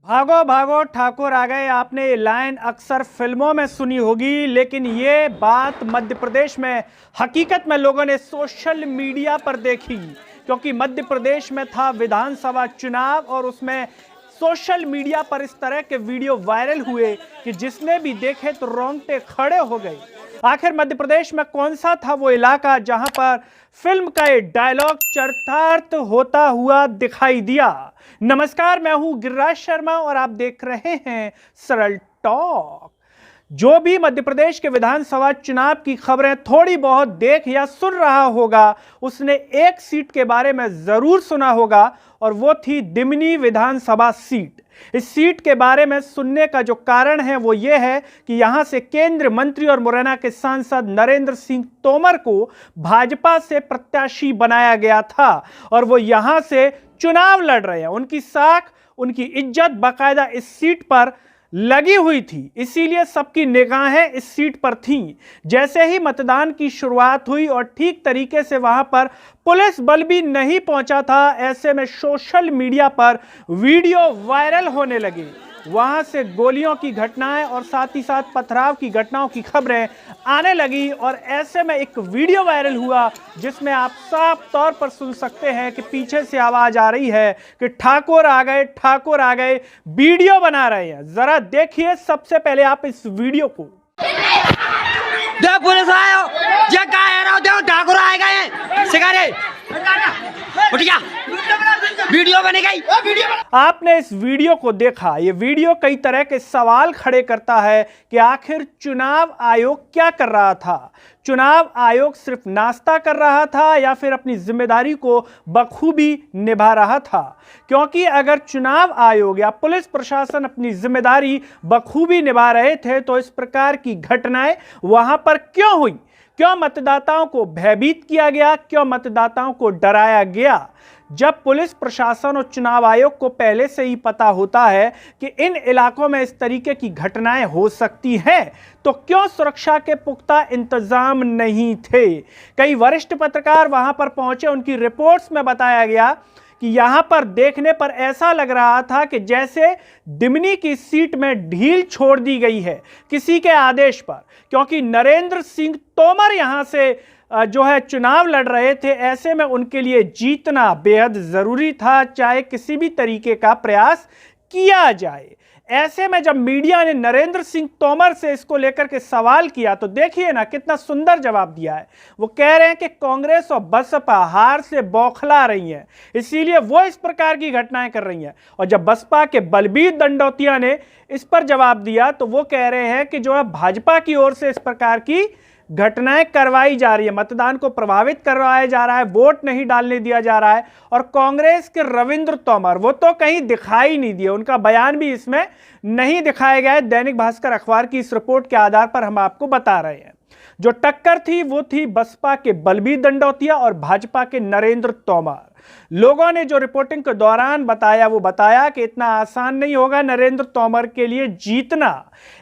भागो भागो ठाकुर आ गए। आपने ये लाइन अक्सर फिल्मों में सुनी होगी, लेकिन ये बात मध्य प्रदेश में हकीकत में लोगों ने सोशल मीडिया पर देखी, क्योंकि मध्य प्रदेश में था विधानसभा चुनाव और उसमें सोशल मीडिया पर इस तरह के वीडियो वायरल हुए कि जिसने भी देखे तो रोंगटे खड़े हो गए। आखिर मध्य प्रदेश में कौन सा था वो इलाका जहां पर फिल्म का ये डायलॉग चरितार्थ होता हुआ दिखाई दिया। नमस्कार, मैं हूं गिरिराज शर्मा और आप देख रहे हैं सरल टॉक। जो भी मध्य प्रदेश के विधानसभा चुनाव की खबरें थोड़ी बहुत देख या सुन रहा होगा, उसने एक सीट के बारे में जरूर सुना होगा और वो थी दिमनी विधानसभा सीट। इस सीट के बारे में सुनने का जो कारण है वो ये है कि यहां से केंद्र मंत्री और मुरैना के सांसद नरेंद्र सिंह तोमर को भाजपा से प्रत्याशी बनाया गया था और वो यहां से चुनाव लड़ रहे हैं। उनकी साख, उनकी इज्जत बाकायदा इस सीट पर लगी हुई थी, इसीलिए सबकी निगाहें इस सीट पर थीं। जैसे ही मतदान की शुरुआत हुई और ठीक तरीके से वहां पर पुलिस बल भी नहीं पहुंचा था, ऐसे में सोशल मीडिया पर वीडियो वायरल होने लगे। वहां से गोलियों की घटनाएं और साथ ही साथ पथराव की घटनाओं की खबरें आने लगी और ऐसे में एक वीडियो वायरल हुआ जिसमें आप साफ तौर पर सुन सकते हैं कि पीछे से आवाज आ रही है कि ठाकुर आ गए, ठाकुर आ गए। वीडियो बना रहे हैं, जरा देखिए सबसे पहले आप इस वीडियो को। दे पुलिस आयो, ये का है रहा दे ठाकुर आ गए सिगारे उठ गया, वीडियो बन गई। आपने इस वीडियो को देखा। ये वीडियो कई तरह के सवाल खड़े करता है कि आखिर चुनाव आयोग क्या कर रहा था। चुनाव आयोग सिर्फ नाश्ता कर रहा था या फिर अपनी जिम्मेदारी को बखूबी निभा रहा था? क्योंकि अगर चुनाव आयोग या पुलिस प्रशासन अपनी जिम्मेदारी बखूबी निभा रहे थे तो इस प्रकार की घटनाएं वहां पर क्यों हुई? क्यों मतदाताओं को भयभीत किया गया? क्यों मतदाताओं को डराया गया? जब पुलिस प्रशासन और चुनाव आयोग को पहले से ही पता होता है कि इन इलाकों में इस तरीके की घटनाएं हो सकती हैं, तो क्यों सुरक्षा के पुख्ता इंतजाम नहीं थे? कई वरिष्ठ पत्रकार वहां पर पहुंचे, उनकी रिपोर्ट्स में बताया गया कि यहां पर देखने पर ऐसा लग रहा था कि जैसे दिमनी की सीट में ढील छोड़ दी गई है किसी के आदेश पर, क्योंकि नरेंद्र सिंह तोमर यहां से जो है चुनाव लड़ रहे थे। ऐसे में उनके लिए जीतना बेहद जरूरी था, चाहे किसी भी तरीके का प्रयास किया जाए। ऐसे में जब मीडिया ने नरेंद्र सिंह तोमर से इसको लेकर के सवाल किया तो देखिए ना कितना सुंदर जवाब दिया है। वो कह रहे हैं कि कांग्रेस और बसपा हार से बौखला रही हैं, इसीलिए वो इस प्रकार की घटनाएं कर रही हैं। और जब बसपा के बलबीर दंडौतिया ने इस पर जवाब दिया तो वो कह रहे हैं कि जो है भाजपा की ओर से इस प्रकार की घटनाएं करवाई जा रही है, मतदान को प्रभावित करवाया जा रहा है, वोट नहीं डालने दिया जा रहा है। और कांग्रेस के रविंद्र तोमर वो तो कहीं दिखाई नहीं दिए, उनका बयान भी इसमें नहीं दिखाया गया है। दैनिक भास्कर अखबार की इस रिपोर्ट के आधार पर हम आपको बता रहे हैं। जो टक्कर थी वो थी बसपा के बलबीर दंडौतिया और भाजपा के नरेंद्र तोमर। लोगों ने जो रिपोर्टिंग के दौरान बताया वो बताया कि इतना आसान नहीं होगा नरेंद्र तोमर के लिए जीतना।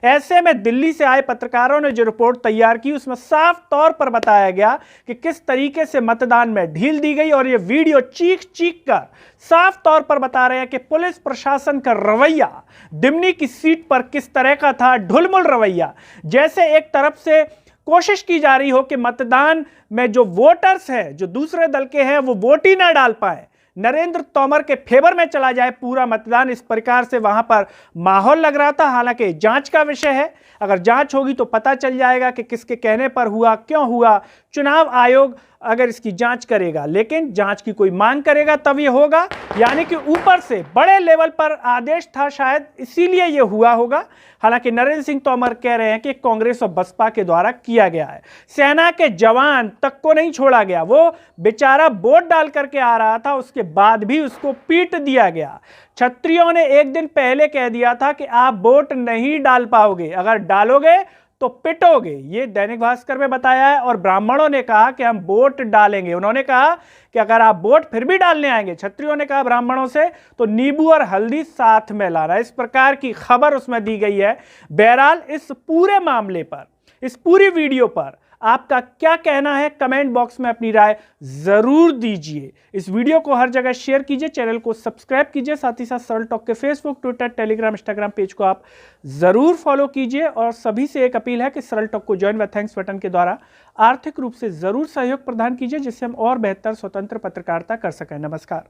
ऐसे में दिल्ली से आए पत्रकारों ने जो रिपोर्ट तैयार की उसमें साफ तौर पर बताया गया कि किस तरीके से मतदान में ढील दी गई और ये वीडियो चीख चीख कर साफ तौर पर बता रहे हैं कि पुलिस प्रशासन का रवैया दिमनी की सीट पर किस तरह का था। ढुलमुल रवैया, जैसे एक तरफ से कोशिश की जा रही हो कि मतदान में जो वोटर्स हैं, जो दूसरे दल के हैं, वो वोट ही ना डाल पाए, नरेंद्र तोमर के फेवर में चला जाए पूरा मतदान। इस प्रकार से वहां पर माहौल लग रहा था। हालांकि जांच का विषय है, अगर जांच होगी तो पता चल जाएगा कि किसके कहने पर हुआ, क्यों हुआ। चुनाव आयोग अगर इसकी जांच करेगा, लेकिन जांच की कोई मांग करेगा तब ये होगा, यानी कि ऊपर से बड़े लेवल पर आदेश था शायद, इसीलिए ये हुआ होगा। हालांकि नरेंद्र सिंह तोमर कह रहे हैं कि कांग्रेस और बसपा के द्वारा किया गया है। सेना के जवान तक को नहीं छोड़ा गया, वो बेचारा वोट डाल करके आ रहा था, उसके बाद भी उसको पीट दिया गया। छत्रियों ने एक दिन पहले कह दिया था कि आप वोट नहीं डाल पाओगे, अगर डालोगे तो पिटोगे, ये दैनिक भास्कर में बताया है। और ब्राह्मणों ने कहा कि हम वोट डालेंगे। उन्होंने कहा कि अगर आप वोट फिर भी डालने आएंगे, छत्रियों ने कहा ब्राह्मणों से, तो नींबू और हल्दी साथ में लाना। इस प्रकार की खबर उसमें दी गई है। बहरहाल इस पूरे मामले पर, इस पूरी वीडियो पर आपका क्या कहना है कमेंट बॉक्स में अपनी राय जरूर दीजिए। इस वीडियो को हर जगह शेयर कीजिए, चैनल को सब्सक्राइब कीजिए, साथ ही साथ सरल टॉक के Facebook, Twitter, Telegram, Instagram page को आप जरूर फॉलो कीजिए। और सभी से एक अपील है कि सरल टॉक को ज्वाइन व थैंक्स बटन के द्वारा आर्थिक रूप से जरूर सहयोग प्रदान कीजिए, जिससे हम और बेहतर स्वतंत्र पत्रकारिता कर सकें। नमस्कार।